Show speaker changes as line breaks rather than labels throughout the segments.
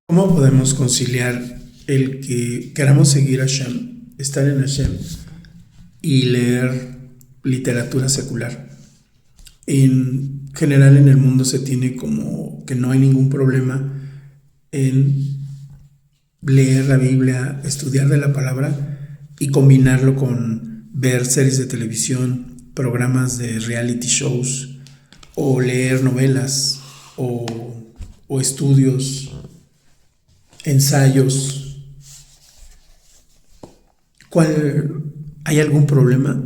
¿Cómo podemos conciliar el que queramos seguir a Hashem, estar en Hashem y leer literatura secular? En general en el mundo se tiene como que no hay ningún problema en leer la Biblia, estudiar de la palabra y combinarlo con ver series de televisión, programas de reality shows o leer novelas o, o estudios, ensayos. ¿Hay algún problema?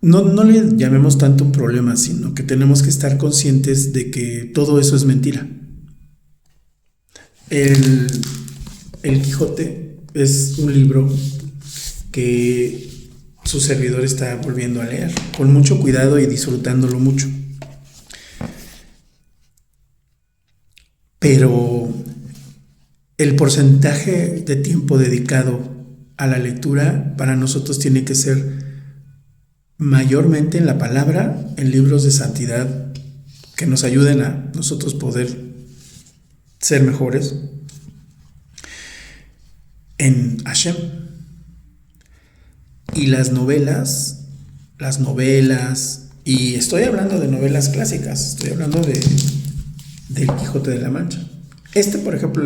No le llamemos tanto un problema, sino que tenemos que estar conscientes de que todo eso es mentira. El, el Quijote es un libro que su servidor está volviendo a leer con mucho cuidado y disfrutándolo mucho. Pero el porcentaje de tiempo dedicado a la lectura para nosotros tiene que ser mayormente en la palabra, en libros de santidad que nos ayuden a nosotros poder ser mejores, en Hashem. Y las novelas, y estoy hablando de novelas clásicas, estoy hablando del Quijote de la Mancha. Por ejemplo,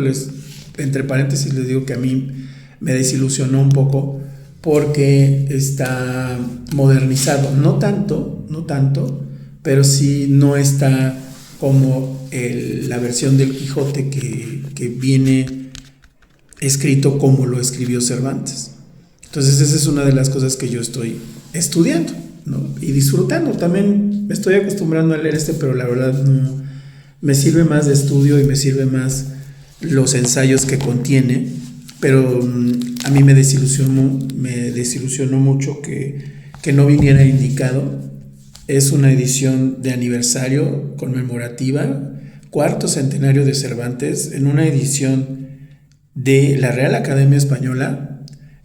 entre paréntesis les digo que a mí me desilusionó un poco porque está modernizado, no tanto, pero sí no está como la versión del Quijote que viene escrito como lo escribió Cervantes. Entonces esa es una de las cosas que yo estoy estudiando, ¿no? Y disfrutando. También me estoy acostumbrando a leer pero la verdad no me sirve más de estudio y me sirve más los ensayos que contiene, pero a mí me desilusionó mucho que no viniera indicado. Es una edición de aniversario conmemorativa, cuarto centenario de Cervantes, en una edición de la Real Academia Española,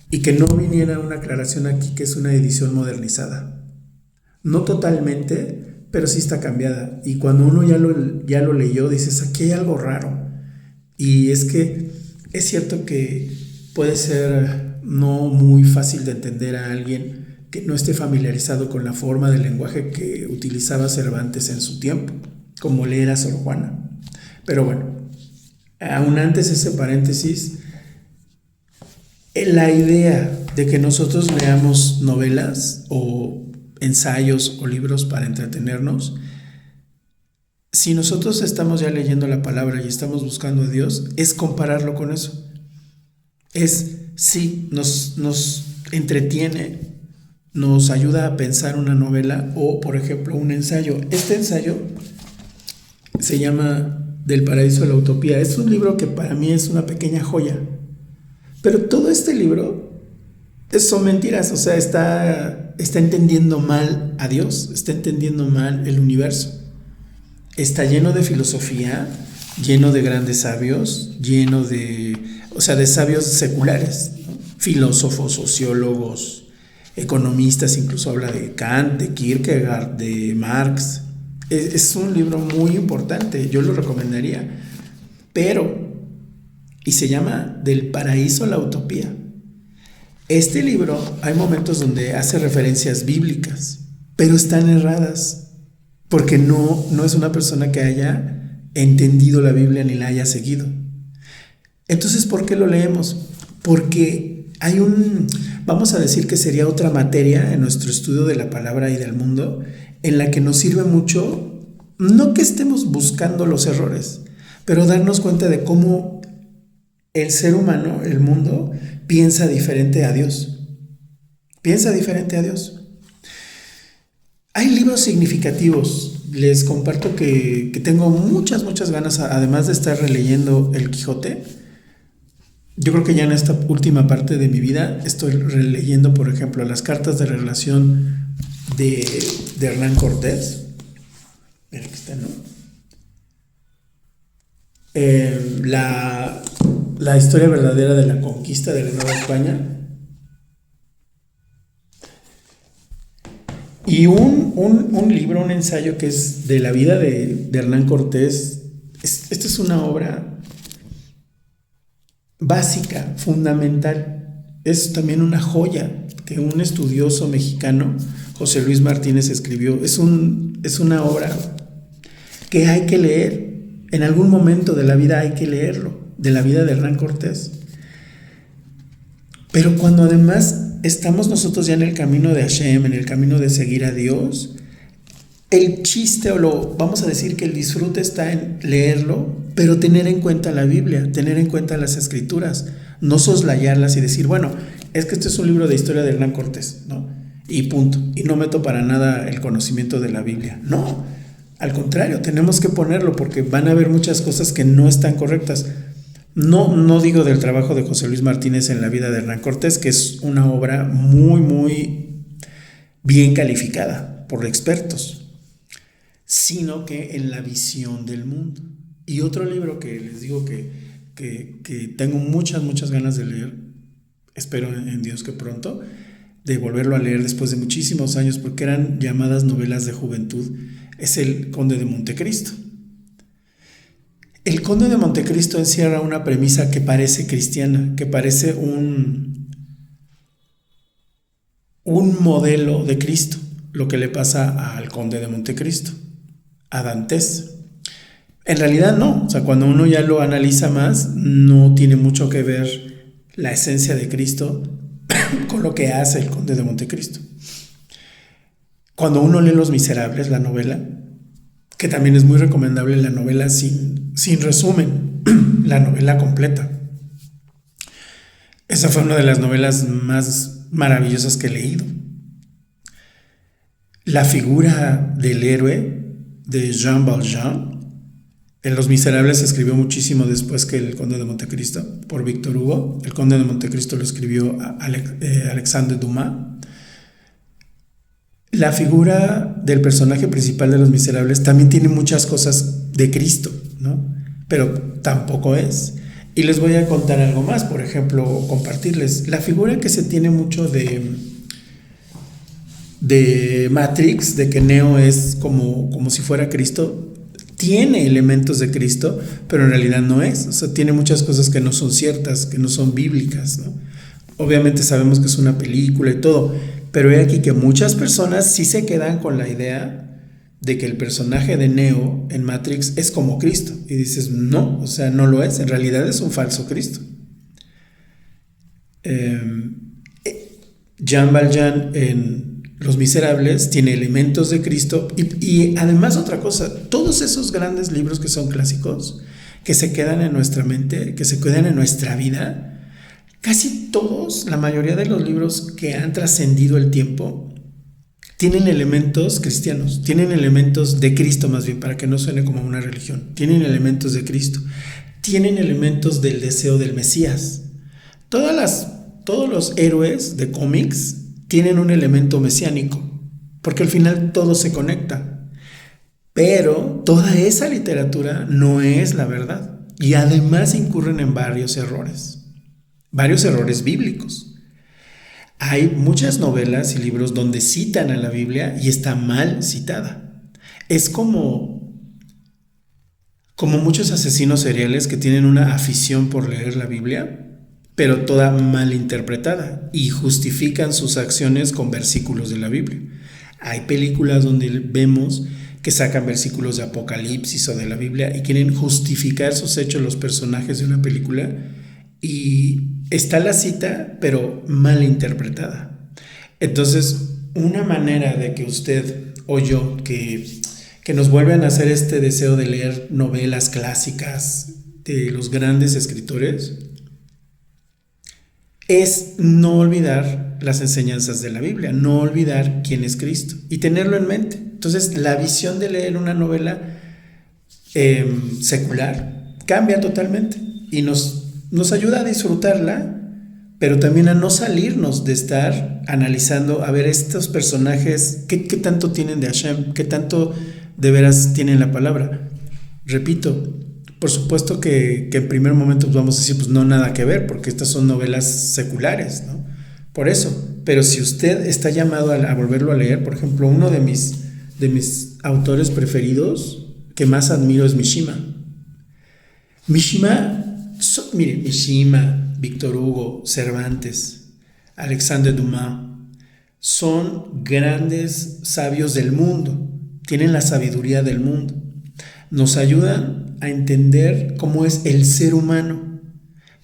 y que no viniera una aclaración aquí que es una edición modernizada. No totalmente, pero sí está cambiada. Y cuando uno ya lo leyó, dices, aquí hay algo raro. Y es que es cierto que puede ser no muy fácil de entender a alguien que no esté familiarizado con la forma del lenguaje que utilizaba Cervantes en su tiempo, como leer a Sor Juana. Pero bueno, aún antes ese paréntesis, la idea de que nosotros leamos novelas o ensayos o libros para entretenernos, si nosotros estamos ya leyendo la palabra y estamos buscando a Dios, es compararlo con eso. Sí, nos entretiene, nos ayuda a pensar una novela o, por ejemplo, un ensayo. Este ensayo se llama Del paraíso a la utopía. Es un libro que para mí es una pequeña joya. Pero todo este libro son mentiras, o sea, está entendiendo mal a Dios, está entendiendo mal el universo. Está lleno de filosofía, lleno de grandes sabios, de sabios seculares, ¿no? Filósofos, sociólogos, economistas, incluso habla de Kant, de Kierkegaard, de Marx. Es un libro muy importante, yo lo recomendaría, y se llama Del paraíso a la utopía. Este libro hay momentos donde hace referencias bíblicas, pero están erradas, porque no es una persona que haya entendido la Biblia ni la haya seguido. Entonces, ¿por qué lo leemos? Porque vamos a decir que sería otra materia en nuestro estudio de la palabra y del mundo, en la que nos sirve mucho, no que estemos buscando los errores, pero darnos cuenta de cómo el ser humano, el mundo, piensa diferente a Dios. Piensa diferente a Dios. Hay libros significativos. Les comparto que tengo muchas ganas, además de estar releyendo El Quijote. Yo creo que ya en esta última parte de mi vida estoy releyendo, por ejemplo, las cartas de relación de Hernán Cortés. Mira, aquí está, ¿no? La historia verdadera de la conquista de la Nueva España. Y un libro, un ensayo que es de la vida de Hernán Cortés, Esta es una obra básica, fundamental. Es también una joya que un estudioso mexicano, José Luis Martínez, escribió. Es una obra que hay que leer. En algún momento de la vida hay que leerlo, de la vida de Hernán Cortés. Pero cuando además estamos nosotros ya en el camino de Hashem, en el camino de seguir a Dios, el chiste, vamos a decir que el disfrute está en leerlo, pero tener en cuenta la Biblia, tener en cuenta las escrituras, no soslayarlas y decir, bueno, es que este es un libro de historia de Hernán Cortés, ¿no? Y punto. Y no meto para nada el conocimiento de la Biblia. No, al contrario, tenemos que ponerlo porque van a haber muchas cosas que no están correctas. No digo del trabajo de José Luis Martínez en la vida de Hernán Cortés, que es una obra muy, muy bien calificada por expertos, sino que en la visión del mundo. Y otro libro que les digo que tengo muchas ganas de leer, espero en Dios que pronto, de volverlo a leer después de muchísimos años, porque eran llamadas novelas de juventud, es El Conde de Montecristo. El Conde de Montecristo encierra una premisa que parece cristiana, que parece un modelo de Cristo, lo que le pasa al Conde de Montecristo, a Dantes. En realidad no, o sea, cuando uno ya lo analiza más, no tiene mucho que ver la esencia de Cristo con lo que hace el Conde de Montecristo. Cuando uno lee Los Miserables, la novela, que también es muy recomendable, la novela sin resumen, la novela completa. Esa fue una de las novelas más maravillosas que he leído. La figura del héroe de Jean Valjean, en Los Miserables se escribió muchísimo después que El Conde de Montecristo, por Víctor Hugo. El Conde de Montecristo lo escribió Alexandre Dumas. La figura del personaje principal de Los Miserables también tiene muchas cosas de Cristo, ¿no? Pero tampoco es. Y les voy a contar algo más, por ejemplo, compartirles. La figura que se tiene mucho de Matrix, de que Neo es como si fuera Cristo, tiene elementos de Cristo, pero en realidad no es. O sea, tiene muchas cosas que no son ciertas, que no son bíblicas, ¿no? Obviamente sabemos que es una película y todo, pero he aquí que muchas personas sí se quedan con la idea de que el personaje de Neo en Matrix es como Cristo. Y dices, no, o sea, no lo es. En realidad es un falso Cristo. Jean Valjean en Los Miserables tiene elementos de Cristo y además otra cosa, todos esos grandes libros que son clásicos, que se quedan en nuestra mente, que se quedan en nuestra vida, casi todos, la mayoría de los libros que han trascendido el tiempo, tienen elementos cristianos, tienen elementos de Cristo más bien, para que no suene como una religión, tienen elementos de Cristo, tienen elementos del deseo del Mesías. Todos los héroes de cómics tienen un elemento mesiánico, porque al final todo se conecta, pero toda esa literatura no es la verdad y además incurren en varios errores bíblicos. Hay muchas novelas y libros donde citan a la Biblia y está mal citada. Es como muchos asesinos seriales que tienen una afición por leer la Biblia, pero toda mal interpretada, y justifican sus acciones con versículos de la Biblia. Hay películas donde vemos que sacan versículos de Apocalipsis o de la Biblia y quieren justificar sus hechos los personajes de una película, y está la cita, pero mal interpretada. Entonces, una manera de que usted o yo, que nos vuelvan a hacer este deseo de leer novelas clásicas de los grandes escritores, es no olvidar las enseñanzas de la Biblia, no olvidar quién es Cristo y tenerlo en mente. Entonces, la visión de leer una novela secular cambia totalmente y nos ayuda a disfrutarla, pero también a no salirnos de estar analizando, a ver, estos personajes, ¿qué tanto tienen de Hashem? ¿Qué tanto de veras tienen la palabra? Repito, por supuesto que en primer momento vamos a decir, pues no, nada que ver, porque estas son novelas seculares, ¿no? Por eso, pero si usted está llamado a volverlo a leer, por ejemplo, uno de mis autores preferidos que más admiro es Mishima. Mire, Mishima, Víctor Hugo, Cervantes, Alexandre Dumas, son grandes sabios del mundo, tienen la sabiduría del mundo, nos ayudan a entender cómo es el ser humano,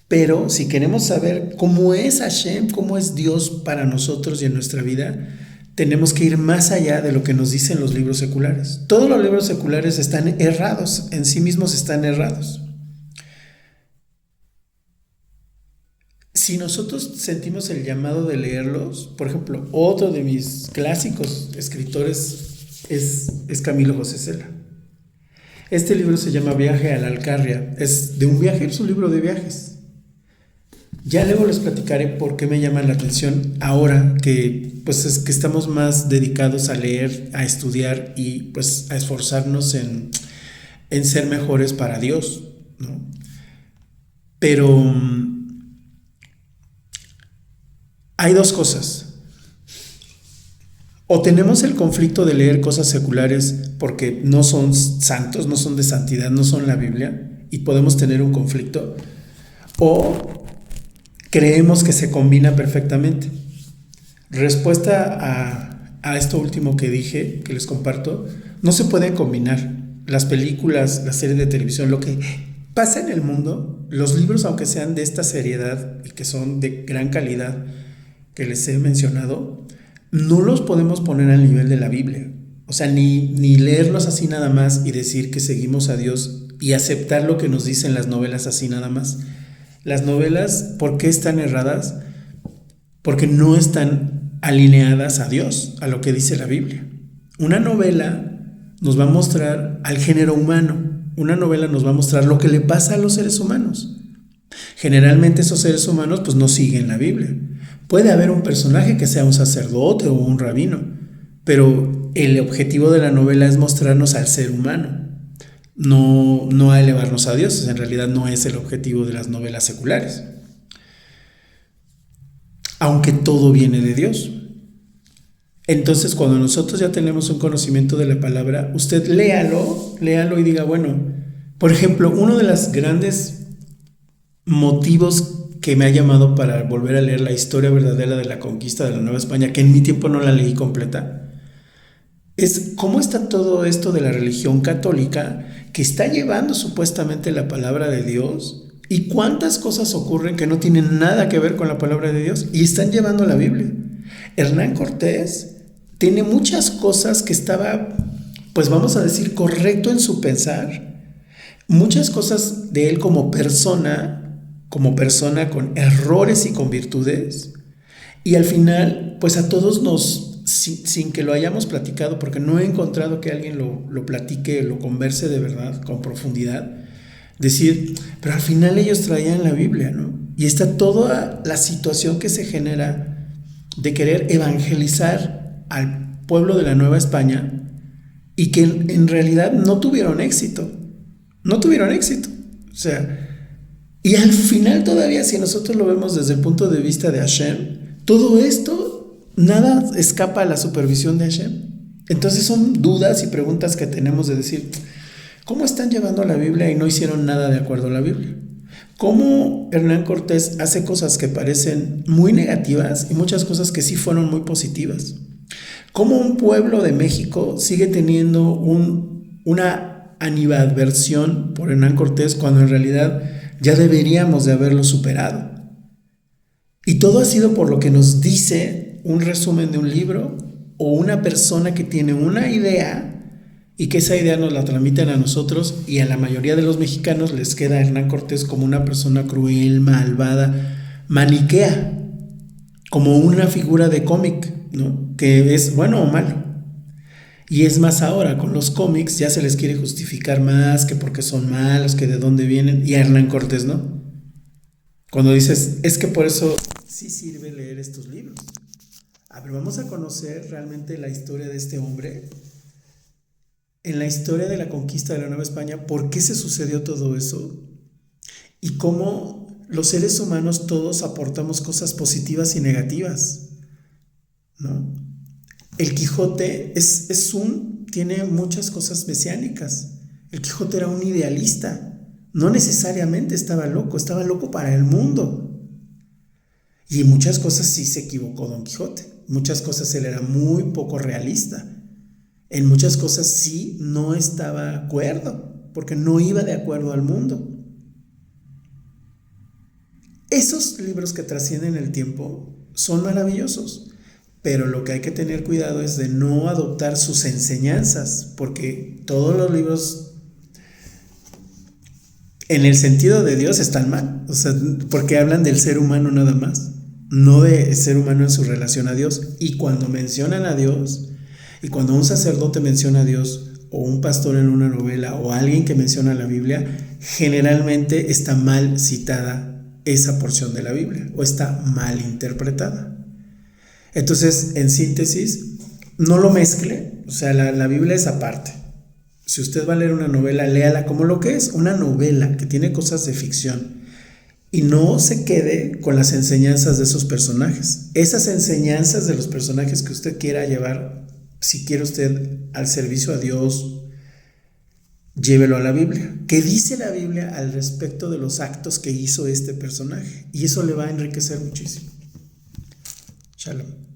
pero si queremos saber cómo es Hashem, cómo es Dios para nosotros y en nuestra vida, tenemos que ir más allá de lo que nos dicen los libros seculares. Todos los libros seculares están errados, en sí mismos están errados. Si nosotros sentimos el llamado de leerlos, por ejemplo, otro de mis clásicos escritores es Camilo José Cela. Este libro se llama Viaje a la Alcarria, es de un viajero, es un libro de viajes. Ya luego les platicaré por qué me llama la atención ahora que, pues, es que estamos más dedicados a leer, a estudiar y pues a esforzarnos en ser mejores para Dios, ¿no? Pero hay dos cosas. O tenemos el conflicto de leer cosas seculares porque no son santos, no son de santidad, no son la Biblia, y podemos tener un conflicto, o creemos que se combina perfectamente. Respuesta a esto último que dije, que les comparto, no se pueden combinar. Las películas, la serie de televisión, lo que pasa en el mundo, los libros, aunque sean de esta seriedad y que son de gran calidad, que les he mencionado, no los podemos poner al nivel de la Biblia. O sea, ni leerlos así nada más y decir que seguimos a Dios y aceptar lo que nos dicen las novelas así nada más. Las novelas, ¿por qué están erradas? Porque no están alineadas a Dios, a lo que dice la Biblia. Una novela nos va a mostrar al género humano. Una novela nos va a mostrar lo que le pasa a los seres humanos. Generalmente esos seres humanos pues no siguen la Biblia. Puede haber un personaje que sea un sacerdote o un rabino, pero el objetivo de la novela es mostrarnos al ser humano, no a elevarnos a Dios. En realidad no es el objetivo de las novelas seculares, aunque todo viene de Dios. Entonces, cuando nosotros ya tenemos un conocimiento de la palabra, usted léalo y diga, bueno, por ejemplo, uno de los grandes motivos que me ha llamado para volver a leer la historia verdadera de la conquista de la Nueva España, que en mi tiempo no la leí completa, es cómo está todo esto de la religión católica que está llevando supuestamente la palabra de Dios, y cuántas cosas ocurren que no tienen nada que ver con la palabra de Dios y están llevando la Biblia. Hernán Cortés tiene muchas cosas que estaba, pues vamos a decir, correcto en su pensar, muchas cosas de él como persona con errores y con virtudes, y al final, pues a todos nos, sin que lo hayamos platicado, porque no he encontrado que alguien lo platique, lo converse de verdad, con profundidad, decir, pero al final ellos traían la Biblia, ¿no? Y está toda la situación que se genera de querer evangelizar al pueblo de la Nueva España y que en realidad no tuvieron éxito, o sea, y al final todavía, si nosotros lo vemos desde el punto de vista de Hashem, todo esto, nada escapa a la supervisión de Hashem. Entonces son dudas y preguntas que tenemos de decir, ¿cómo están llevando la Biblia y no hicieron nada de acuerdo a la Biblia? ¿Cómo Hernán Cortés hace cosas que parecen muy negativas y muchas cosas que sí fueron muy positivas? ¿Cómo un pueblo de México sigue teniendo una animadversión por Hernán Cortés cuando en realidad ya deberíamos de haberlo superado? Y todo ha sido por lo que nos dice un resumen de un libro o una persona que tiene una idea y que esa idea nos la transmiten a nosotros, y a la mayoría de los mexicanos les queda a Hernán Cortés como una persona cruel, malvada, maniquea, como una figura de cómic, ¿no? Que es bueno o malo. Y es más ahora, con los cómics ya se les quiere justificar más, que porque son malos, que de dónde vienen, y a Hernán Cortés no. Cuando dices, es que por eso sí sirve leer estos libros. A ver, vamos a conocer realmente la historia de este hombre, en la historia de la conquista de la Nueva España, por qué se sucedió todo eso, y cómo los seres humanos todos aportamos cosas positivas y negativas, ¿no? El Quijote tiene muchas cosas mesiánicas. El Quijote era un idealista, No necesariamente estaba loco para el mundo. Y en muchas cosas sí se equivocó Don Quijote. Muchas cosas él era muy poco realista. En muchas cosas sí no estaba de acuerdo, porque no iba de acuerdo al mundo. Esos libros que trascienden el tiempo son maravillosos, pero lo que hay que tener cuidado es de no adoptar sus enseñanzas, porque todos los libros en el sentido de Dios están mal, o sea, porque hablan del ser humano nada más, no de ser humano en su relación a Dios. Y cuando mencionan a Dios, y cuando un sacerdote menciona a Dios, o un pastor en una novela, o alguien que menciona la Biblia, generalmente está mal citada esa porción de la Biblia, o está mal interpretada. Entonces, en síntesis, no lo mezcle, o sea, la Biblia es aparte. Si usted va a leer una novela, léala como lo que es, una novela que tiene cosas de ficción. Y no se quede con las enseñanzas de esos personajes. Esas enseñanzas de los personajes que usted quiera llevar, si quiere usted al servicio a Dios, llévelo a la Biblia. ¿Qué dice la Biblia al respecto de los actos que hizo este personaje? Y eso le va a enriquecer muchísimo. Shalom.